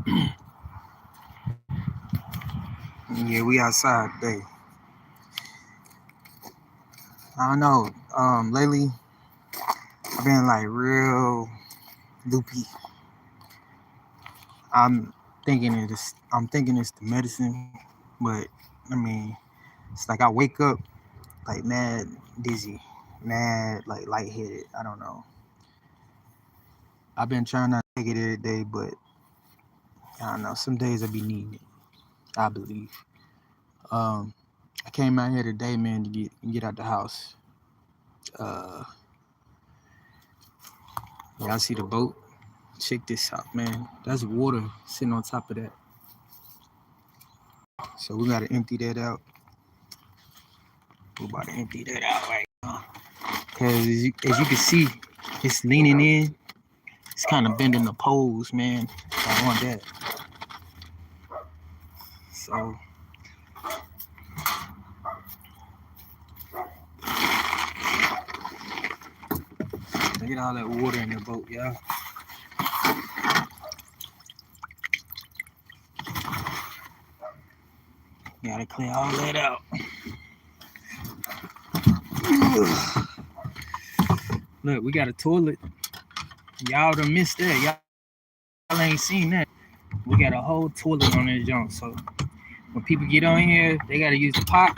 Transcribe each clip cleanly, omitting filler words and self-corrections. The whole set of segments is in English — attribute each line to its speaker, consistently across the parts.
Speaker 1: Yeah, we outside today. I don't know. Lately I've been like real loopy. I'm I'm thinking it's the medicine, but I mean, it's like I wake up like mad dizzy, mad like lightheaded. I don't know. I've been trying not to take it every day, but I don't know. Some days I be needing it. I believe. Um, I came out here today, man, to get out the house. Uh, Y'all see the boat? Check this out, man. That's water sitting on top of that. So we gotta empty that out. We're about to empty that out right now. Cause as you can see, it's leaning in. It's kind of bending the poles, man. I want that. So look at all that water in the boat, y'all. Gotta clear all that out. Look, we got a toilet. Y'all done missed that. Y'all ain't seen that. We got a whole toilet on this junk. So when people get on here, they gotta use the pot.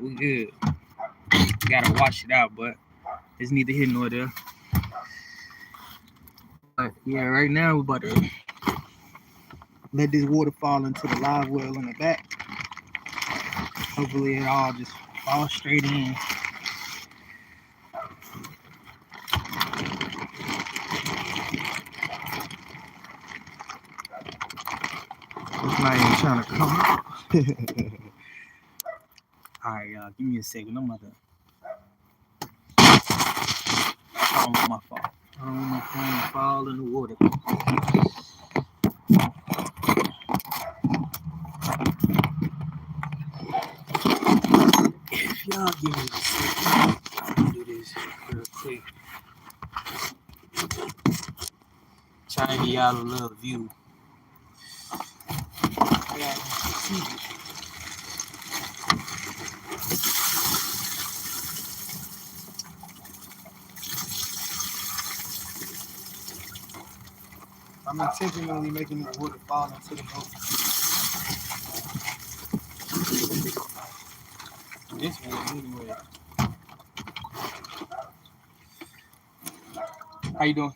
Speaker 1: We good. Gotta wash it out, but it's neither here nor there. But yeah, right now we're about to let this water fall into the live well in the back. Hopefully it all just falls straight in. It's not even trying to come up. Alright, y'all, give me a second. I'm about to. I don't want my phone. I don't want my phone to fall in the water. If y'all give me a second, I'll do this real quick. Try to give y'all a little view. I'm intentionally making the water fall into the boat. This way, anyway. How you doing?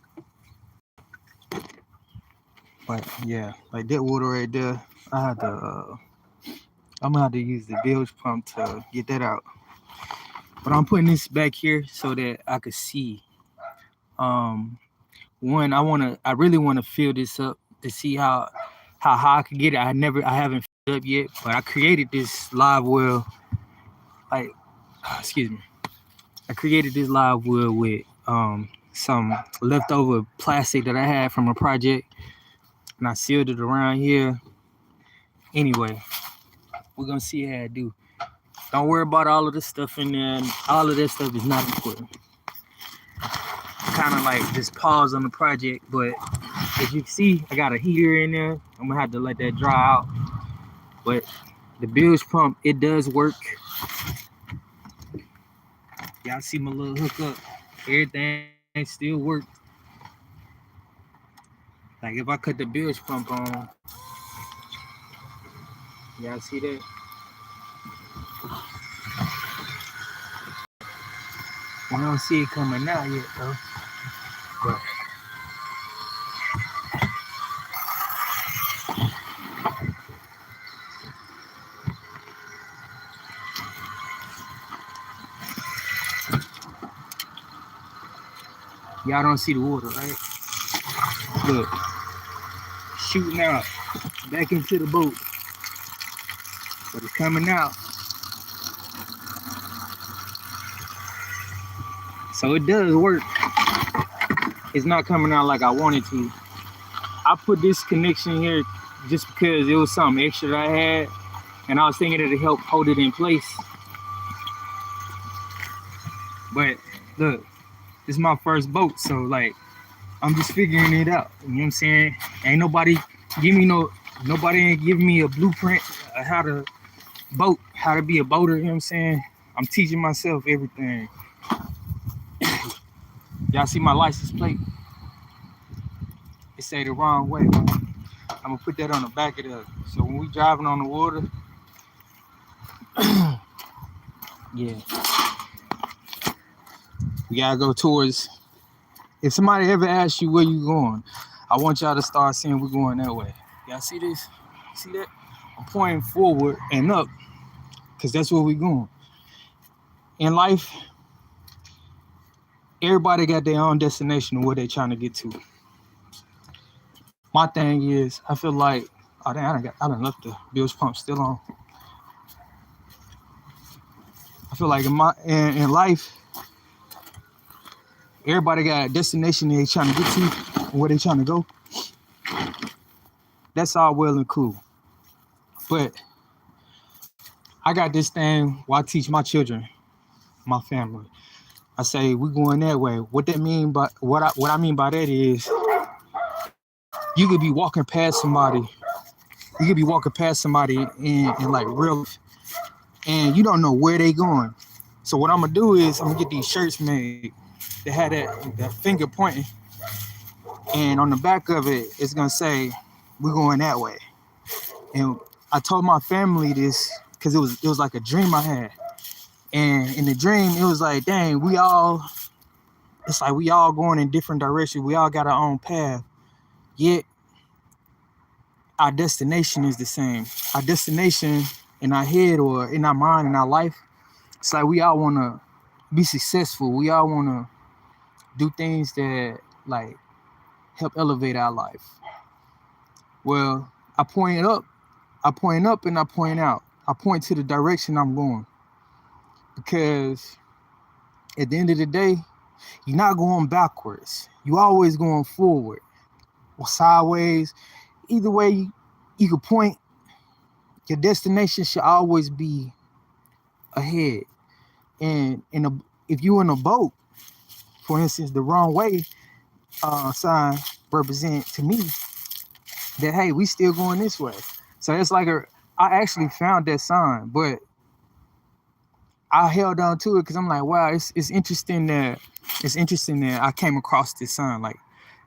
Speaker 1: But yeah, like that water right there, I had to. I'm gonna have to use the bilge pump to get that out. But I'm putting this back here so that I could see. Um, I really wanna fill this up to see how high I could get it. I haven't filled it up yet, but I created this live well. Like, excuse me, I created this live well with some leftover plastic that I had from a project, and I sealed it around here. Anyway, we're gonna see how I do. Don't worry about all of this stuff in there. All of that stuff is not important. Kind of like just pause on the project, but as you can see, I got a heater in there. I'm gonna have to let that dry out. But the bilge pump, it does work. Y'all see my little hookup. Everything still works. Like if I cut the bilge pump on, y'all see that? We don't see it coming out yet though. But y'all don't see the water, right? Look, shooting out back into the boat. But it's coming out. So it does work. It's not coming out like I wanted to. I put this connection here just because it was something extra that I had, and I was thinking it'd help hold it in place. But look, this is my first boat, so like I'm just figuring it out. You know what I'm saying? Ain't nobody give me nobody ain't giving me a blueprint of how to be a boater, you know what I'm saying? I'm teaching myself everything. Y'all see my license plate? It say the wrong way. I'm gonna put that on the back of the. So when we driving on the water, yeah, we gotta go towards. If somebody ever asks you where you going, I want y'all to start saying we're going that way. Y'all see this? See that? I'm pointing forward and up, cause that's where we going. In life, everybody got their own destination of where they trying to get to. My thing is, I feel like, oh damn, I done left the bilge pump still on. I feel like in life, everybody got a destination they trying to get to, where they trying to go. That's all well and cool. But I got this thing where I teach my children, my family. I say we going that way. What that mean by what I mean by that is you could be walking past somebody. You could be walking past somebody in like real life, and you don't know where they going. So what I'm gonna do is I'm gonna get these shirts made that had that finger pointing, and on the back of it, it's gonna say we're going that way. And I told my family this because it was like a dream I had. And in the dream, it was like, dang, it's like we all going in different directions. We all got our own path. Yet our destination is the same. Our destination in our head or in our mind, in our life, it's like we all want to be successful. We all want to do things that like help elevate our life. Well, I point up and I point out. I point to the direction I'm going. Because at the end of the day, you're not going backwards. You always going forward or sideways. Either way you could point, your destination should always be ahead. And if you're in a boat, for instance, the wrong way sign represent to me that, hey, we still going this way. So it's like I actually found that sign, but I held on to it because I'm like, wow, it's interesting that I came across this sign like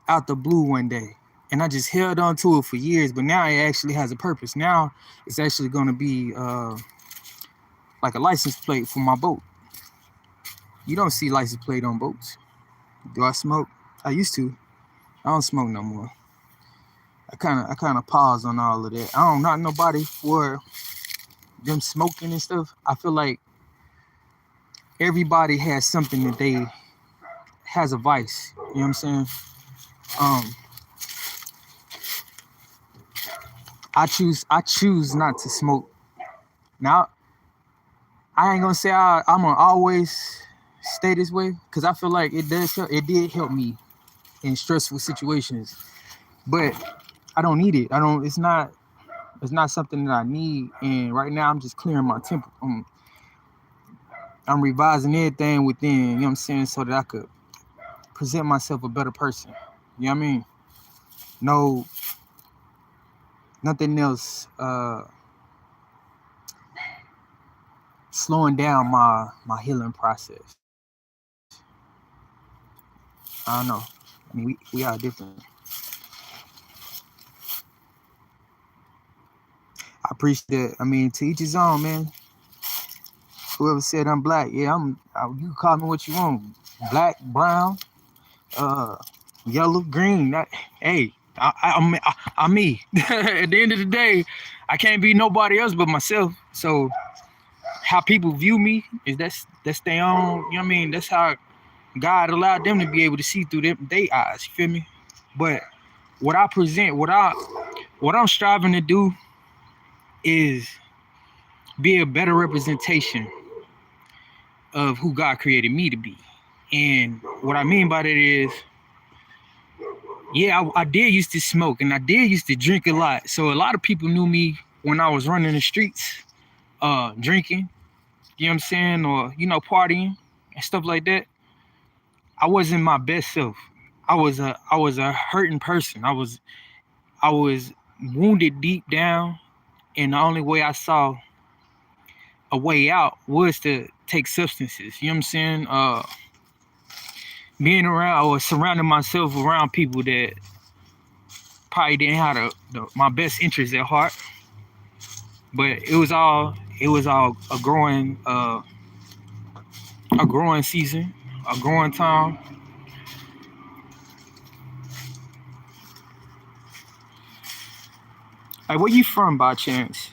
Speaker 1: out the blue one day, and I just held on to it for years. But now it actually has a purpose. Now it's actually going to be like a license plate for my boat. You don't see license plate on boats. Do I smoke? I used to. I don't smoke no more. I kind of pause on all of that. I don't knock nobody for them smoking and stuff. I feel like everybody has something that they has a vice. You know what I'm saying? I choose not to smoke. Now I ain't gonna say I'm gonna always stay this way because I feel like it did help me in stressful situations. But I don't need it. It's not something that I need. And right now I'm just clearing my temple. I'm revising everything within, you know what I'm saying, so that I could present myself a better person. You know what I mean? No, nothing else slowing down my healing process. I don't know. I mean, we are different. I appreciate that. I mean, to each his own, man. Whoever said I'm black, yeah, you can call me what you want. Black, brown, yellow, green. Hey, I'm me. At the end of the day, I can't be nobody else but myself. So how people view me is that's their own. You know what I mean? That's how God allowed them to be able to see through their eyes. You feel me? But what I present, what I'm striving to do is be a better representation of who God created me to be. And what I mean by that is, yeah, I did used to smoke and I did used to drink a lot. So a lot of people knew me when I was running the streets, drinking, you know what I'm saying, or, partying and stuff like that. I wasn't my best self. I was a hurting person. I was wounded deep down, and the only way I saw a way out was to take substances. You know what I'm saying? Being around or surrounding myself around people that probably didn't have my best interest at heart. But it was all a growing season, a growing time. Like, where you from by chance?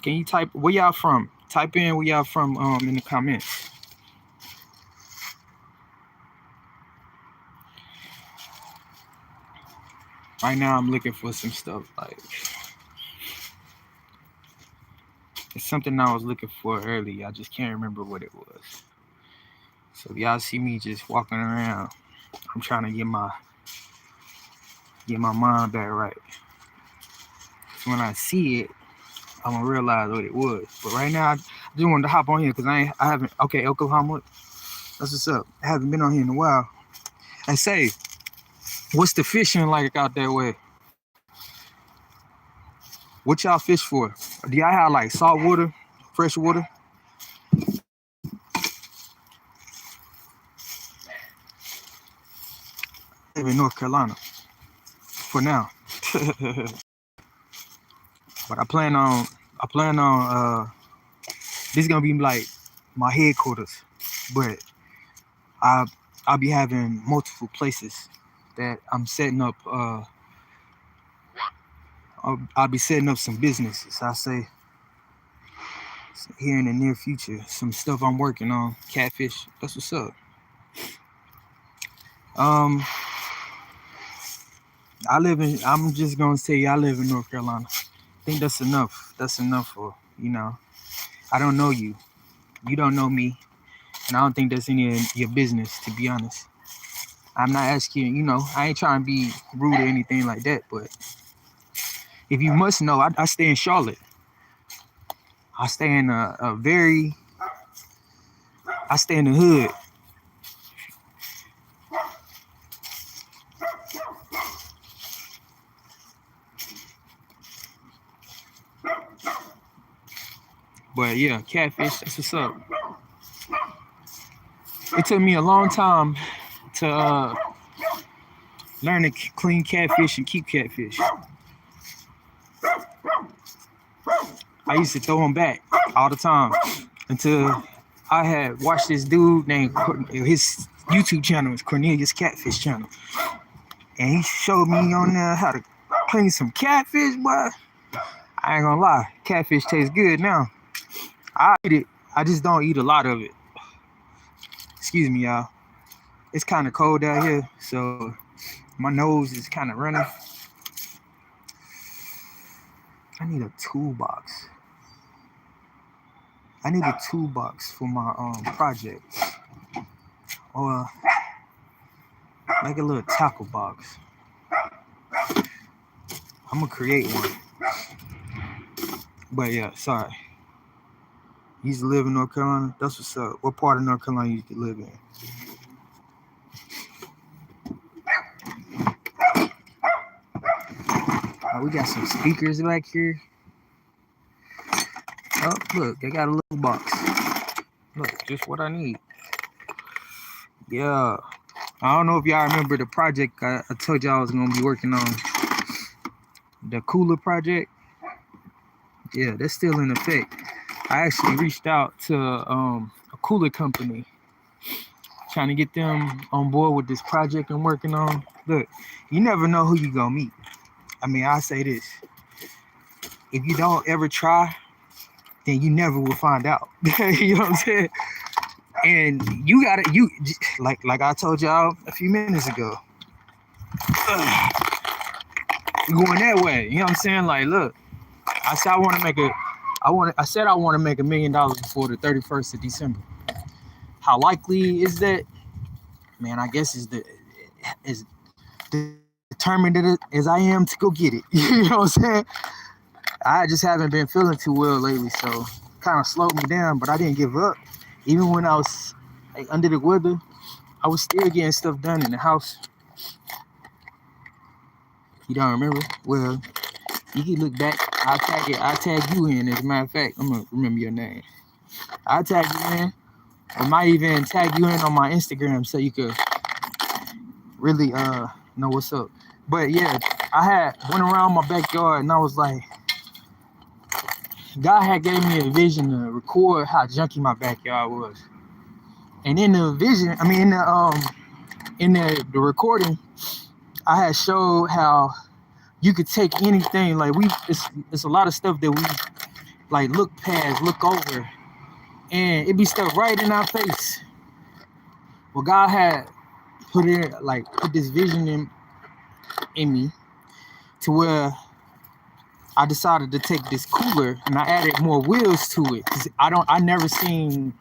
Speaker 1: Can you type where y'all from? Type in where y'all from in the comments. Right now I'm looking for some stuff. Like, it's something I was looking for earlier. I just can't remember what it was. So if y'all see me just walking around, I'm trying to get my mind back right. So when I see it, I'm gonna realize what it was. But right now, I just wanted to hop on here because I haven't. Okay, Oklahoma, that's what's up. I haven't been on here in a while. And say, what's the fishing like out that way? What y'all fish for? Do y'all have like salt water, fresh water? I live in North Carolina for now. But I plan on this is gonna be like my headquarters. But I'll be having multiple places that I'm setting up. I'll be setting up some businesses. I say here in the near future, some stuff I'm working on. Catfish. That's what's up. I'm just gonna say I live in North Carolina. I think that's enough. That's enough for, I don't know you. You don't know me. And I don't think that's any of your business, to be honest. I'm not asking, I ain't trying to be rude or anything like that, but if you must know, I stay in Charlotte. I stay in I stay in the hood. But yeah, catfish, that's what's up. It took me a long time to learn to clean catfish and keep catfish. I used to throw them back all the time until I had watched this dude named, his YouTube channel is Cornelius Catfish Channel. And he showed me on there how to clean some catfish, boy. I ain't gonna lie, catfish tastes good now. I eat it, I just don't eat a lot of it. Excuse me, y'all. It's kind of cold out here, so my nose is kind of running. I need a toolbox. I need a toolbox for my project. Or like a little tackle box. I'm gonna create one. But yeah, sorry. You used to live in North Carolina? That's what's up. What part of North Carolina you used to live in? We got some speakers back here. Oh, look, they got a little box. Look, just what I need. Yeah. I don't know if y'all remember the project I told y'all I was going to be working on. The cooler project. Yeah, that's still in effect. I actually reached out to a cooler company, trying to get them on board with this project I'm working on. Look, you never know who you going to meet. I mean, I say this. If you don't ever try, then you never will find out. You know what I'm saying? And you like I told y'all a few minutes ago. You're going that way. You know what I'm saying? Like, look, I said I want to make $1 million before the 31st of December. How likely is that? Man, I guess is determined as I am to go get it. You know what I'm saying? I just haven't been feeling too well lately, so kind of slowed me down, but I didn't give up. Even when I was like under the weather, I was still getting stuff done in the house. You don't remember? Well, you can look back. I'll tag it. I'll tag you in. As a matter of fact, I'm gonna remember your name. I'll tag you in. I might even tag you in on my Instagram so you could really know what's up. But yeah, I had went around my backyard and I was like, God had gave me a vision to record how junky my backyard was. And in the vision, I mean in the recording, I had showed how you could take anything. Like it's a lot of stuff that we like look past, look over, and it be stuff right in our face. Well, God had put this vision in me to where I decided to take this cooler and I added more wheels to it. Cause I never seen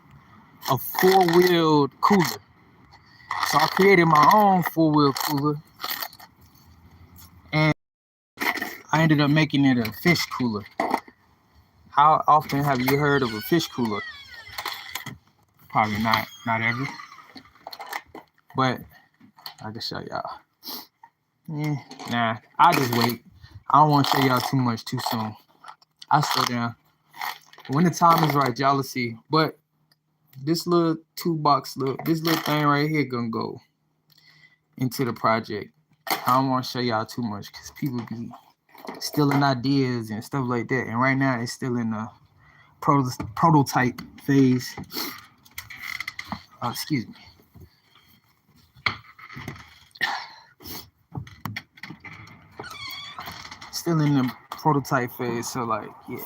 Speaker 1: a 4-wheeled cooler. So I created my own 4-wheel cooler and I ended up making it a fish cooler. How often have you heard of a fish cooler? Probably not ever. But I can show y'all. Nah, I'll just wait. I don't want to show y'all too much too soon. I'll slow down. When the time is right, y'all will see. But this little toolbox, this little thing right here gonna go into the project. I don't want to show y'all too much because people be stealing ideas and stuff like that. And right now it's still in the prototype phase. Excuse me. Still in the prototype phase, so like, yeah.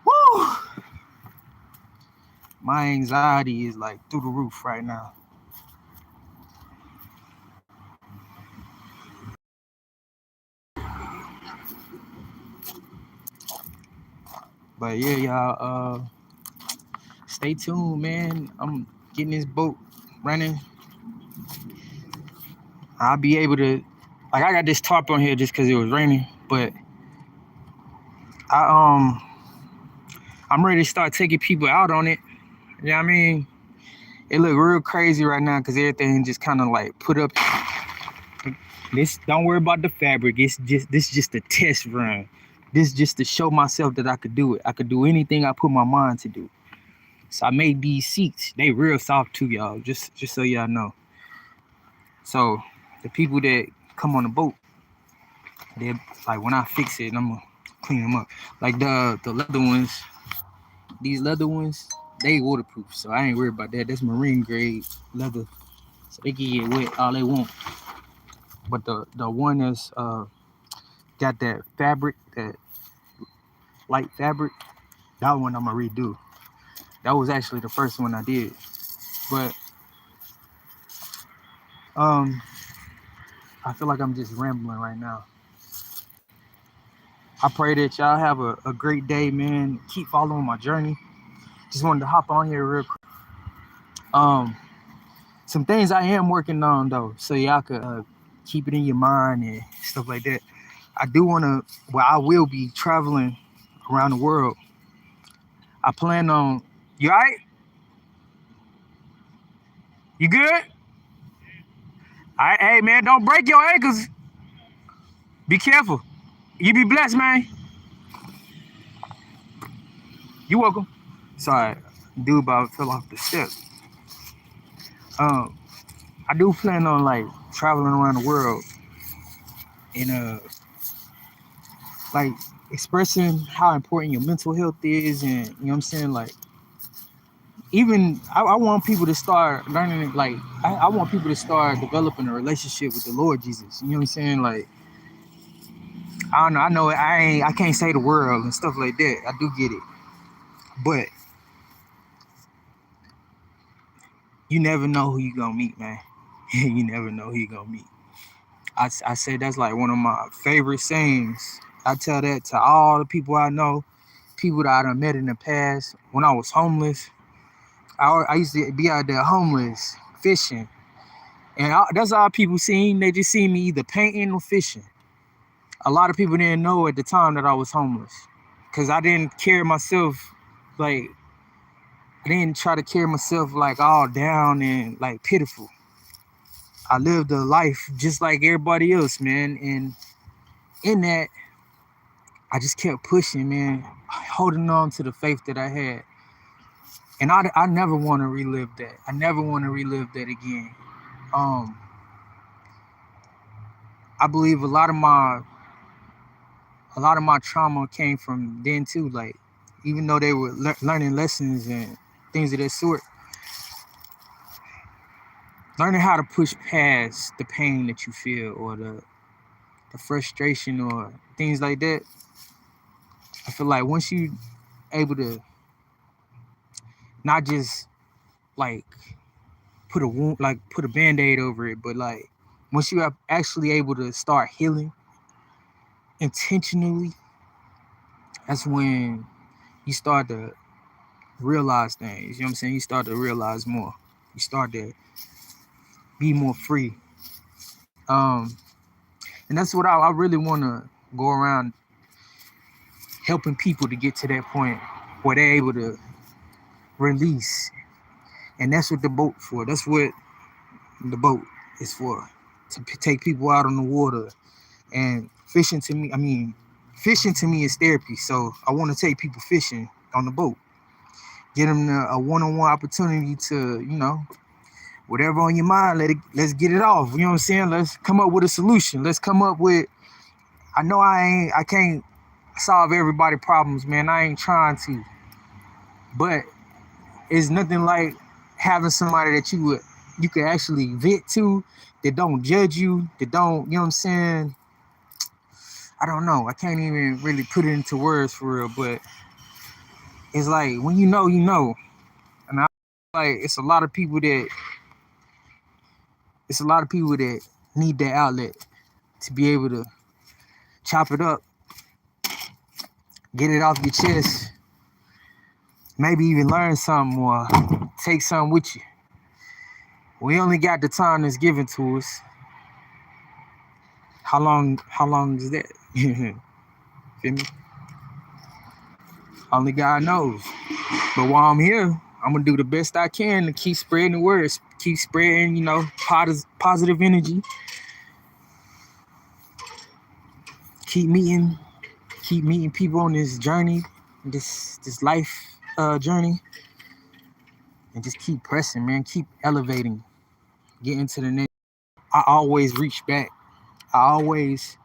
Speaker 1: Woo! My anxiety is like through the roof right now. But yeah, y'all, stay tuned, man. I'm getting this boat running. I'll be able to, like, I got this tarp on here just because it was raining, but I'm ready to start taking people out on it. You know what I mean? It look real crazy right now because everything just kind of like put up. This, don't worry about the fabric. This just a test run. This just to show myself that I could do it. I could do anything I put my mind to do. So I made these seats. They real soft too, y'all. Just so y'all know. So the people that come on the boat, they like when I fix it, I'm gonna clean them up. Like the leather ones, these leather ones, they waterproof. So I ain't worried about that. That's marine grade leather. So they can get wet all they want. But the one that's got that fabric, that light fabric, that one I'm gonna redo. That was actually the first one I did. But I feel like I'm just rambling right now. I pray that y'all have a great day, man. Keep following my journey. Just wanted to hop on here real quick. Some things I am working on though, so y'all could keep it in your mind and stuff like that. I do want to, well, I will be traveling around the world. I plan on, you all right? You good? All right, hey man, don't break your ankles. Be careful. You be blessed, man. You welcome. Sorry, dude about fell off the steps. I do plan on like traveling around the world and like expressing how important your mental health is, and you know what I'm saying, like even I want people to start learning it. Like I want people to start developing a relationship with the Lord Jesus. You know what I'm saying? Like I don't know. I know I can't say the world and stuff like that. I do get it, but you never know who you gonna meet, man. You never know who you gonna meet. I say that's like one of my favorite sayings. I tell that to all the people I know, people that I done met in the past. When I was homeless, I used to be out there homeless, fishing. And that's all people seen. They just seen me either painting or fishing. A lot of people didn't know at the time that I was homeless because I didn't carry myself like, I didn't try to carry myself like all down and like pitiful. I lived a life just like everybody else, man. And in that, I just kept pushing, man, holding on to the faith that I had. And I never want to relive that. I never want to relive that again. Um, I believe a lot of my trauma came from then too. Like, even though they were learning lessons and things of that sort, learning how to push past the pain that you feel or the frustration or things like that. I feel like once you able to not just like put a wound, like put a band-aid over it, but like once you are actually able to start healing intentionally, that's when you start to realize things. You know what I'm saying? You start to realize more. You start to be more free. Um, and that's what I really want to go around helping people to get to that point where they're able to release. And that's what the boat for. That's what the boat is for. To take people out on the water. And fishing to me is therapy. So I want to take people fishing on the boat. Get them a one-on-one opportunity to, whatever on your mind, let's get it off. You know what I'm saying? Let's come up with a solution. Let's come up with. I know I can't solve everybody's problems, man. I ain't trying to, but it's nothing like having somebody that you could actually vent to, that don't judge you, that don't, you know what I'm saying? I don't know. I can't even really put it into words for real, but it's like when you know, you know. And I like it's a lot of people that need that outlet to be able to chop it up, get it off your chest, maybe even learn something or take something with you. We only got the time that's given to us. How long is that? Feel me? Only God knows. But while I'm here, I'm gonna do the best I can to keep spreading the words, keep spreading, positive energy, keep meeting, people on this journey, this life journey, and just keep pressing, man. Keep elevating, getting to the next. I always reach back. I always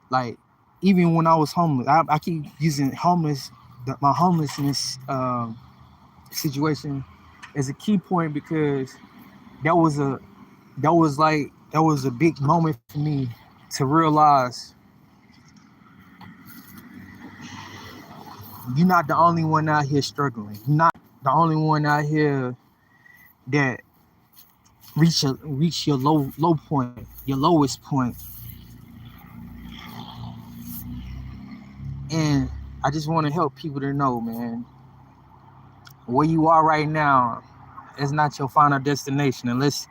Speaker 1: like, even when I was homeless. I keep using my homelessness situation as a key point because that was a that was a big moment for me to realize you're not the only one out here struggling. You're not the only one out here that reach your low point, your lowest point. And I just want to help people to know, man, where you are right now is not your final destination, unless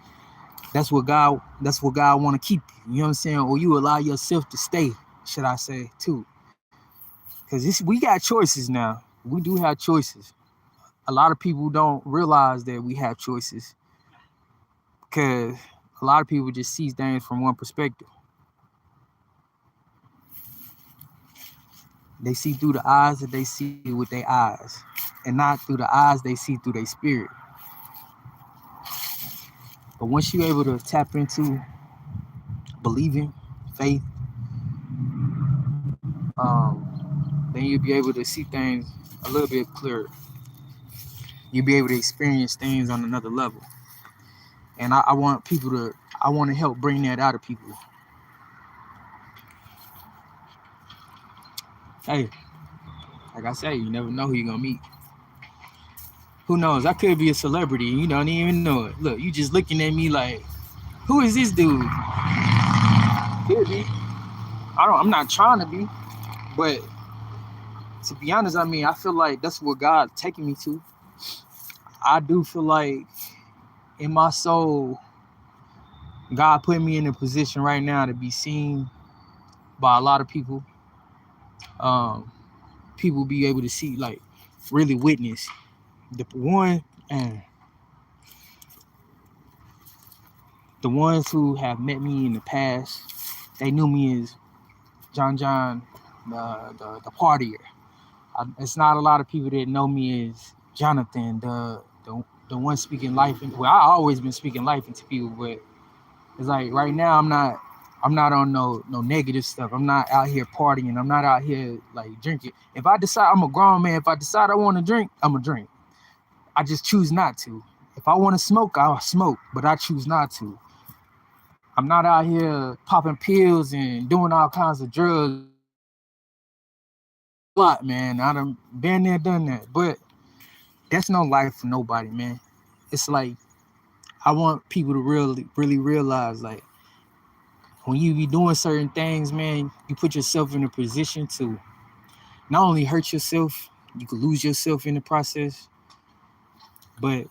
Speaker 1: that's what God want to keep you. You know what I'm saying? Or you allow yourself to stay, should I say, too. Because we got choices now. We do have choices. A lot of people don't realize that we have choices because a lot of people just see things from one perspective. They see through the eyes that they see with their eyes, and not through the eyes they see through their spirit. But once you're able to tap into believing, faith, then you'll be able to see things a little bit clearer. You'll be able to experience things on another level. And I want to help bring that out of people. Hey, like I say, you never know who you're gonna meet. Who knows? I could be a celebrity and you don't even know it. Look, you just looking at me like, who is this dude? Could be. I'm not trying to be, but to be honest, I feel like that's what God taking me to. I do feel like in my soul, God put me in a position right now to be seen by a lot of people. Um, People be able to see, like, really witness the the ones who have met me in the past, they knew me as John, the partier. It's not a lot of people that know me as Jonathan, the one speaking life. Well, I always been speaking life into people, but it's like right now I'm not on no negative stuff. I'm not out here partying. I'm not out here like drinking. If I decide, I'm a grown man. If I decide I want to drink, I'm gonna drink. I just choose not to. If I want to smoke, I'll smoke, but I choose not to. I'm not out here popping pills and doing all kinds of drugs. A lot, man. I done been there, done that. But that's no life for nobody, man. It's like I want people to really realize, like, when you be doing certain things, man, you put yourself in a position to not only hurt yourself, you could lose yourself in the process, but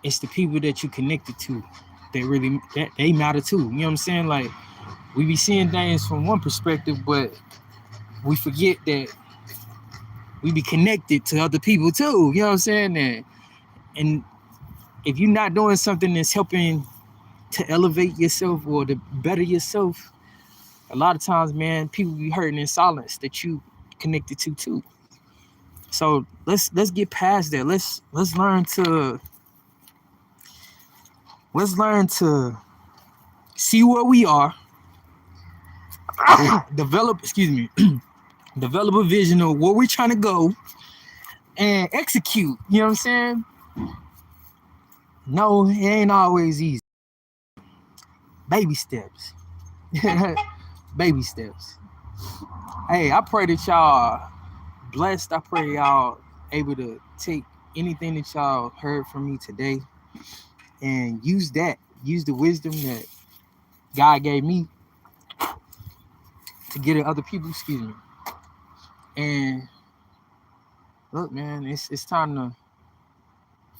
Speaker 1: it's the people that you connected to that they matter too. You know what I'm saying? Like, we be seeing things from one perspective, but we forget that we be connected to other people too. You know what I'm saying? And if you're not doing something that's helping to elevate yourself or to better yourself, a lot of times, man, people be hurting in silence that you connected to too. So let's get past that. Let's learn to see where we are, develop a vision of where we're trying to go, and execute. You know what I'm saying? No, it ain't always easy. Baby steps. Baby steps. Hey, I pray that y'all are blessed. I pray y'all able to take anything that y'all heard from me today and use the wisdom that God gave me to get at other people. Excuse me. And look, man, it's time to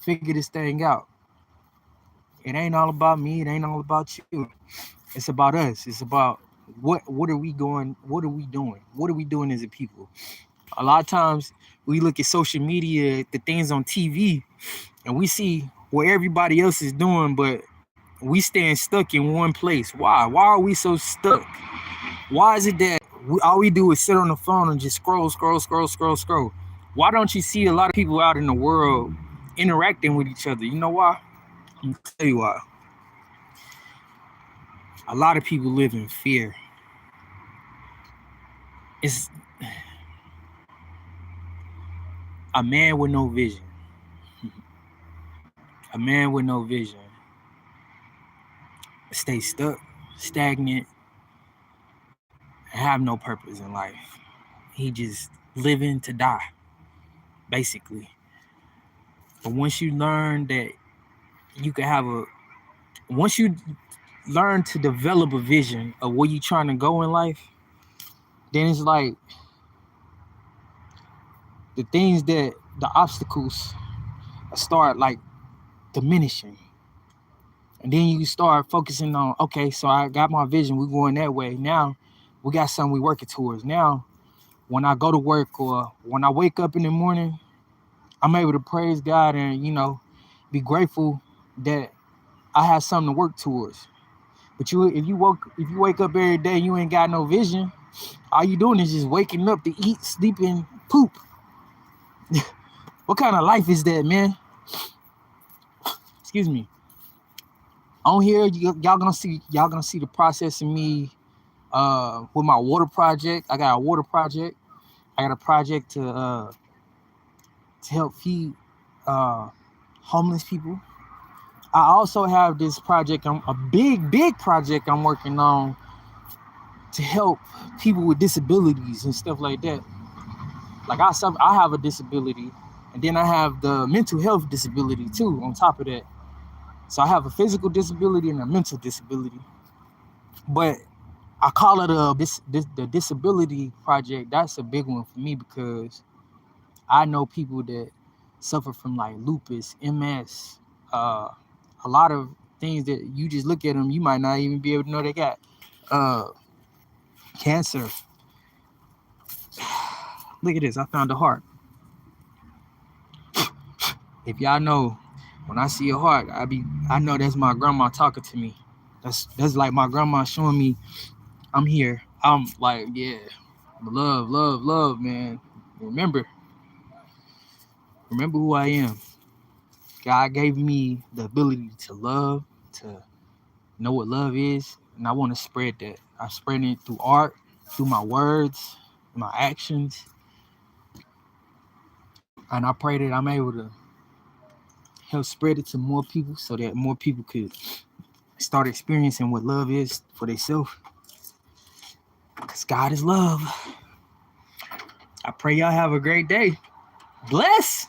Speaker 1: figure this thing out. It ain't all about me. It ain't all about you. It's about us. It's about what are we going? What are we doing? What are we doing as a people? A lot of times we look at social media, the things on TV, and we see what everybody else is doing, but we stand stuck in one place. Why? Why are we so stuck? Why is it that all we do is sit on the phone and just scroll? Why don't you see a lot of people out in the world interacting with each other? You know why? I'm gonna tell you why. A lot of people live in fear. It's a man with no vision. A man with no vision stay stuck, stagnant, and have no purpose in life. He just living to die, basically. But once you learn that you can once you learn to develop a vision of where you're trying to go in life, then it's like the obstacles start like diminishing. And then you start focusing on, okay, so I got my vision, we're going that way. Now we got something we're working towards. Now, when I go to work or when I wake up in the morning, I'm able to praise God and, be grateful that I have something to work towards. But if you wake up every day and you ain't got no vision, all you doing is just waking up to eat, sleep, and poop. What kind of life is that, man? Excuse me. On here, y'all gonna see the process of me with my water project. I got a water project. I got a project to help feed homeless people. I also have this project, a big project I'm working on to help people with disabilities and stuff like that. Like I have a disability, and then I have the mental health disability too on top of that. So I have a physical disability and a mental disability. But I call it the disability project. That's a big one for me because I know people that suffer from like lupus, MS, a lot of things that you just look at them, you might not even be able to know they got. Cancer. Look at this. I found a heart. If y'all know When I see a heart, I know that's my grandma talking to me. That's like my grandma showing me I'm here. I'm like, yeah, love, love, love, man. Remember who I am. God gave me the ability to love, to know what love is, and I want to spread that. I'm spreading it through art, through my words, my actions, and I pray that I'm able to help spread it to more people so that more people could start experiencing what love is for themselves. Because God is love. I pray y'all have a great day. Bless.